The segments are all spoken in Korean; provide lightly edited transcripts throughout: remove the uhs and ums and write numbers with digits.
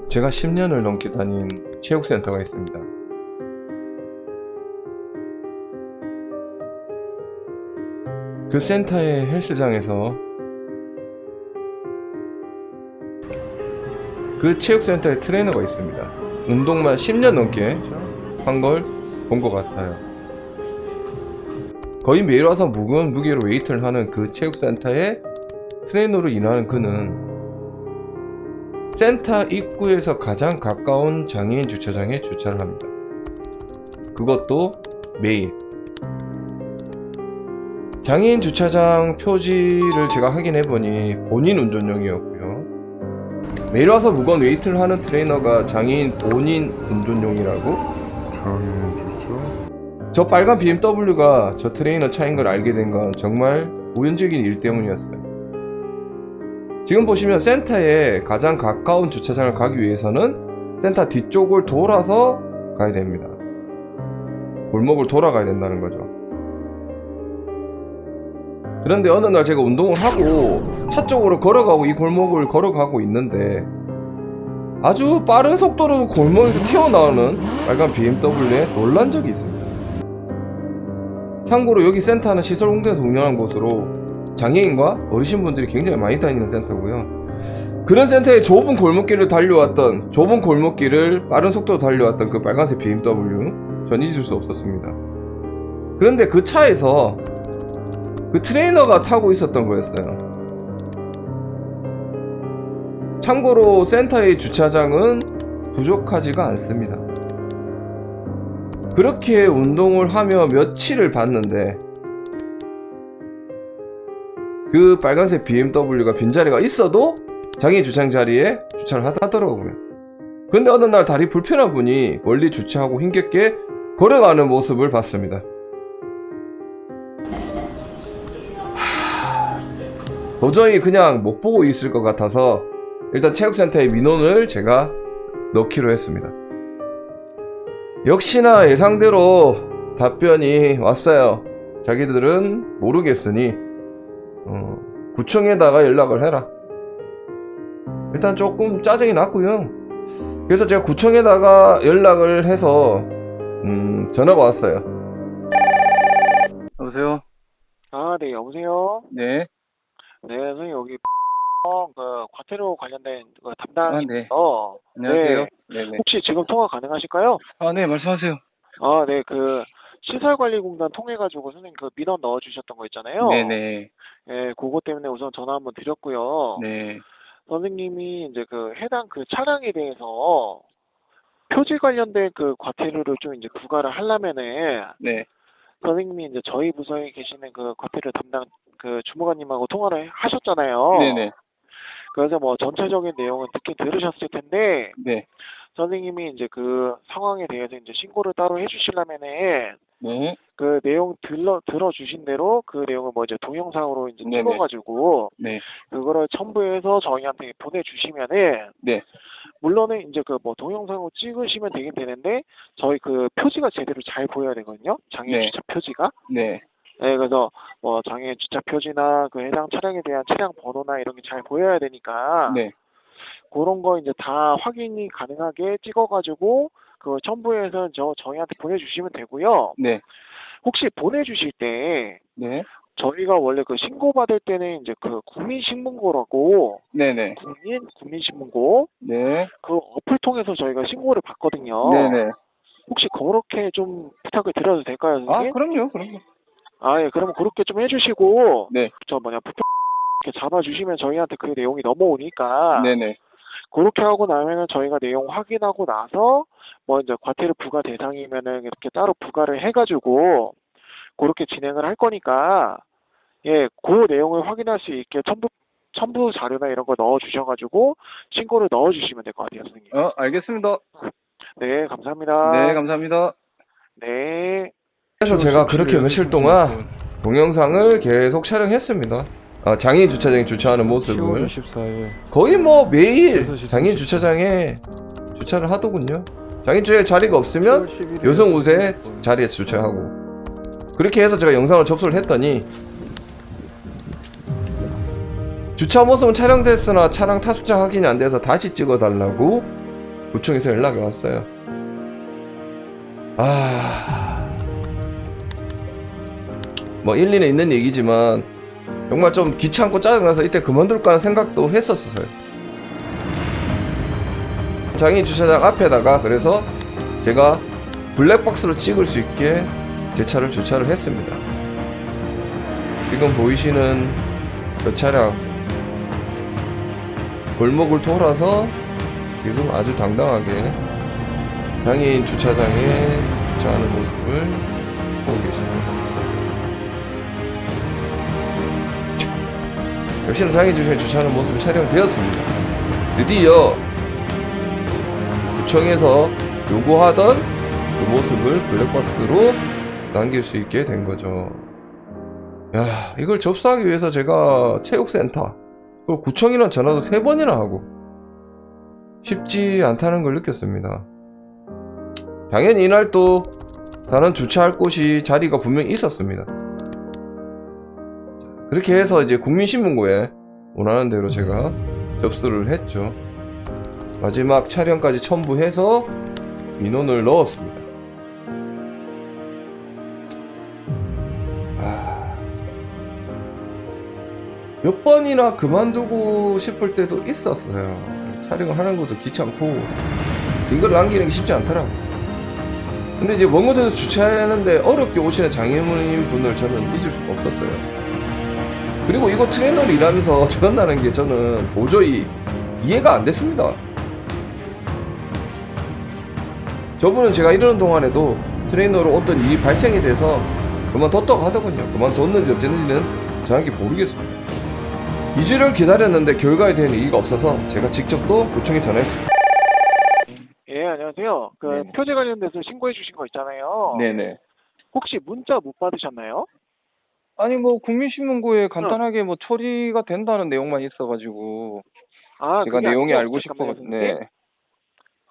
제가 10년을 넘게 다닌 체육센터가 있습니다. 그 센터의 헬스장에서 그 체육센터의 트레이너가 있습니다. 운동만 10년 넘게 한 걸 본 것 같아요. 거의 매일 와서 무거운 무게로 웨이트를 하는 그 체육센터의 트레이너로 일하는 그는 센터 입구에서 가장 가까운 장애인 주차장에 주차를 합니다. 그것도 매일. 장애인 주차장 표지를 제가 확인해보니 본인 운전용이었고요. 매일 와서 무거운 웨이트를 하는 트레이너가 장애인 본인 운전용이라고? 장애인 주차? 저 빨간 BMW가 저 트레이너 차인 걸 알게 된 건 정말 우연적인 일 때문이었어요. 지금 보시면 센터에 가장 가까운 주차장을 가기 위해서는 센터 뒤쪽을 돌아서 가야 됩니다. 골목을 돌아가야 된다는 거죠. 그런데 어느 날 제가 운동을 하고 차 쪽으로 걸어가고 이 골목을 걸어가고 있는데 아주 빠른 속도로 골목에서 튀어나오는 빨간 BMW에 놀란 적이 있습니다. 참고로 여기 센터는 시설 공대에서 운영하는 곳으로 장애인과 어르신분들이 굉장히 많이 다니는 센터고요. 그런 센터의 좁은 골목길을 빠른 속도로 달려왔던 그 빨간색 BMW 전 잊을 수 없었습니다. 그런데 그 차에서 그 트레이너가 타고 있었던 거였어요. 참고로 센터의 주차장은 부족하지가 않습니다. 그렇게 운동을 하며 며칠을 봤는데 그 빨간색 BMW가 빈자리가 있어도 장애인 주차장 자리에 주차를 하더라고요. 근데 어느 날 다리 불편한 분이 멀리 주차하고 힘겹게 걸어가는 모습을 봤습니다. 도저히 그냥 못 보고 있을 것 같아서 일단 체육센터에 민원을 제가 넣기로 했습니다. 역시나 예상대로 답변이 왔어요. 자기들은 모르겠으니 구청에다가 연락을 해라. 일단 조금 짜증이 났고요. 그래서 제가 구청에다가 연락을 해서 전화가 왔어요. 여보세요? 아, 네, 여보세요? 네. 네, 선생님, 여기, 과태료 관련된 담당인데요. 네. 안녕하세요. 네네. 혹시 지금 통화 가능하실까요? 네, 말씀하세요. 아, 네, 시설관리공단 통해가지고 선생님 민원 넣어주셨던 거 있잖아요. 네네. 예, 그거 때문에 우선 전화 한번 드렸고요. 네. 선생님이 이제 해당 차량에 대해서 표지 관련된 과태료를 좀 이제 부과를 하려면은, 네. 선생님이 이제 저희 부서에 계시는 과태료 담당 주무관님하고 통화를 하셨잖아요. 네네. 그래서 전체적인 내용은 듣긴 들으셨을 텐데, 네. 선생님이 이제 상황에 대해서 이제 신고를 따로 해주시려면은, 네. 내용 들어주신 대로 그 내용을 이제 동영상으로 이제 네네. 찍어가지고, 네. 그거를 첨부해서 저희한테 보내주시면은, 네. 물론은 이제 동영상으로 찍으시면 되긴 되는데, 저희 표지가 제대로 잘 보여야 되거든요. 장애인 네. 주차 표지가. 네. 네, 그래서 장애인 주차 표지나 해당 차량에 대한 차량 번호나 이런 게 잘 보여야 되니까, 네. 그런 거 이제 다 확인이 가능하게 찍어가지고 그걸 첨부해서 저희한테 보내주시면 되고요. 네. 혹시 보내주실 때 네. 저희가 원래 신고 받을 때는 이제 국민신문고라고, 네네. 국민신문고 네. 어플 통해서 저희가 신고를 받거든요. 네네. 혹시 그렇게 좀 부탁을 드려도 될까요, 선생님? 그럼요. 아, 예, 그러면 그렇게 좀 해주시고, 네. 이렇게 잡아주시면 저희한테 그 내용이 넘어오니까, 네네. 그렇게 하고 나면은 저희가 내용 확인하고 나서 이제 과태료 부과 대상이면은 이렇게 따로 부과를 해가지고 그렇게 진행을 할 거니까, 예, 그 내용을 확인할 수 있게 첨부 자료나 이런 거 넣어주셔가지고 신고를 넣어주시면 될 것 같아요, 선생님. 알겠습니다. 네, 감사합니다. 네, 감사합니다. 네. 그래서 제가 그렇게 며칠 동안 동영상을 계속 촬영했습니다. 장애인 주차장에 주차하는 모습을 24일 거의 매일 장애인 10시 주차장에 주차를 하더군요. 장애인 주차장에 자리가 없으면 여성 우세 자리에 주차하고, 그렇게 해서 제가 영상을 접수를 했더니 주차 모습은 촬영됐으나 차량 탑승자 확인이 안 돼서 다시 찍어달라고 구청에서 연락이 왔어요. 뭐 일리는 있는 얘기지만 정말 좀 귀찮고 짜증나서 이때 그만둘까 하는 생각도 했었어요. 장애인 주차장 앞에다가 그래서 제가 블랙박스로 찍을 수 있게 제 차를 주차를 했습니다. 지금 보이시는 저 차량 골목을 돌아서 지금 아주 당당하게 장애인 주차장에 주차하는 모습을 보고 계십니다. 역시나 장애인 주차장에 주차하는 모습이 촬영되었습니다. 드디어 구청에서 요구하던 그 모습을 블랙박스로 남길 수 있게 된 거죠. 야, 이걸 접수하기 위해서 제가 체육센터 그리고 구청이랑 전화도 3번이나 하고 쉽지 않다는 걸 느꼈습니다. 당연히 이날 또 다른 주차할 곳이 자리가 분명히 있었습니다. 그렇게 해서 이제 국민신문고에 원하는 대로 제가 접수를 했죠. 마지막 촬영까지 첨부해서 민원을 넣었습니다. 몇 번이나 그만두고 싶을 때도 있었어요. 촬영을 하는 것도 귀찮고 근거를 남기는 게 쉽지 않더라고요. 근데 이제 먼 곳에서 주차하는데 어렵게 오시는 장애인 분을 저는 잊을 수가 없었어요. 그리고 이거 트레이너로 일하면서 저런다는 게 저는 도저히 이해가 안 됐습니다. 저분은 제가 이러는 동안에도 트레이너로 어떤 일이 발생이 돼서 그만뒀다고 하더군요. 그만뒀는지 어쨌는지는 정확히 모르겠습니다. 2주를 기다렸는데 결과에 대한 얘기가 없어서 제가 직접 또 구청에 전화했습니다. 예, 안녕하세요. 그 네네. 표제 관련돼서 신고해 주신 거 있잖아요. 네네. 혹시 문자 못 받으셨나요? 아니, 뭐, 국민신문고에 간단하게 뭐 처리가 된다는 내용만 있어가지고, 아, 제가 그게 내용이 아니고 알고 잠깐만요. 싶어가지고, 네.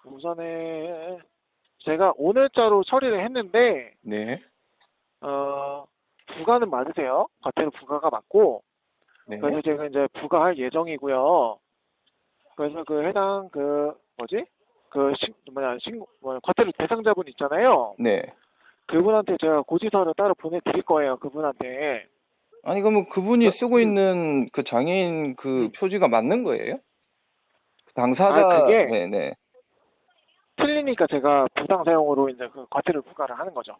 우선에 제가 오늘자로 처리를 했는데 네. 부가는 맞으세요. 과태료 부가가 맞고 네. 그래서 제가 이제 부가할 예정이고요. 그래서 그 해당 과태료 대상자분 있잖아요. 네. 그분한테 제가 고지서를 따로 보내드릴 거예요. 그분한테. 아니, 그러면 그분이 쓰고 있는 그 장애인 그 표지가 맞는 거예요? 당사자, 아, 그게? 네네. 틀리니까 제가 부당 사용으로 이제 그 과태료 부과를 하는 거죠.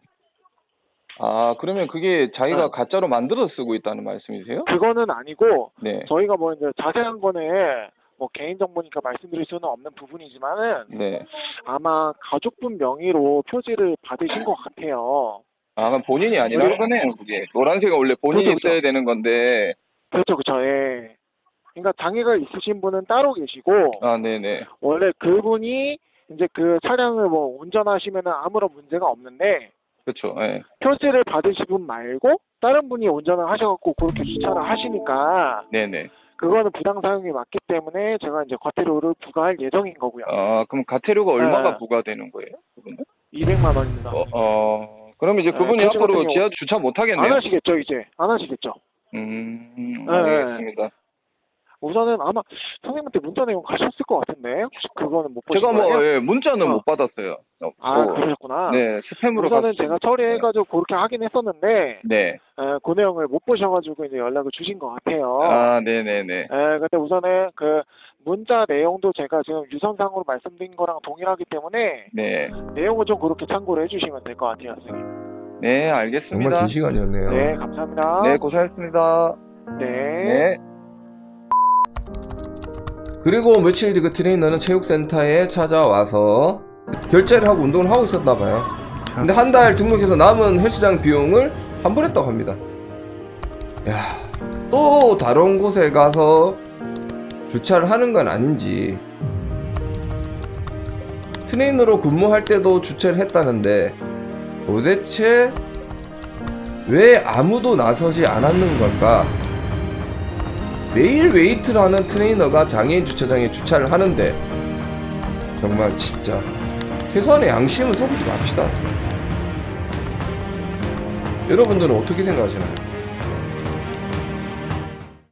아, 그러면 그게 자기가 네. 가짜로 만들어 쓰고 있다는 말씀이세요? 그거는 아니고 네. 저희가 뭐 이제 자세한 거는 뭐 개인정보니까 말씀드릴 수는 없는 부분이지만은 네. 아마 가족분 명의로 표지를 받으신 것 같아요. 아, 그럼 본인이 아니라 거네요, 그게. 노란색은 원래 본인이 그렇죠, 써야 되는 건데. 그렇죠, 그렇죠. 예. 그러니까 장애가 있으신 분은 따로 계시고 아, 네네. 원래 그분이 이제 그 차량을 뭐 운전하시면은 아무런 문제가 없는데 그렇죠. 예. 표지를 받으신 분 말고 다른 분이 운전을 하셔갖고 그렇게 주차를 하시니까 네네. 그거는 부당 사용이 맞기 때문에 제가 이제 과태료를 부과할 예정인 거고요. 아, 그럼 가태료가 얼마가 네. 부과되는 거예요? 그분은? 200만 원입니다. 그럼 이제 네, 그분이 그쪽 앞으로 같은 지하 주차 못 안 하겠네요. 하시겠죠, 이제? 안 하시겠죠? 알겠습니다. 우선은 아마 선생님한테 문자 내용 가셨을 것 같은데 혹시 그거는 못 보신 제가 뭐, 거예요? 예, 문자는 못 받았어요. 아, 그러셨구나. 네, 스팸으로 우선은 갔어요. 제가 처리해가지고 그렇게 하긴 했었는데 네. 그 내용을 못 보셔가지고 이제 연락을 주신 것 같아요. 아, 네네네. 근데 우선은 그 문자 내용도 제가 지금 유선상으로 말씀드린 거랑 동일하기 때문에 네. 내용을 좀 그렇게 참고를 해주시면 될 것 같아요, 선생님. 네, 알겠습니다. 정말 긴 시간이었네요. 네, 감사합니다. 네, 고생하셨습니다. 네. 네. 그리고 며칠 뒤 그 트레이너는 체육센터에 찾아와서 결제를 하고 운동을 하고 있었나봐요. 근데 한 달 등록해서 남은 헬스장 비용을 환불했다고 합니다. 야, 또 다른 곳에 가서 주차를 하는 건 아닌지. 트레이너로 근무할 때도 주차를 했다는데 도대체 왜 아무도 나서지 않았는 걸까? 매일 웨이트를 하는 트레이너가 장애인 주차장에 주차를 하는데 정말 진짜 최소한의 양심은 써보지 맙시다. 여러분들은 어떻게 생각하시나요?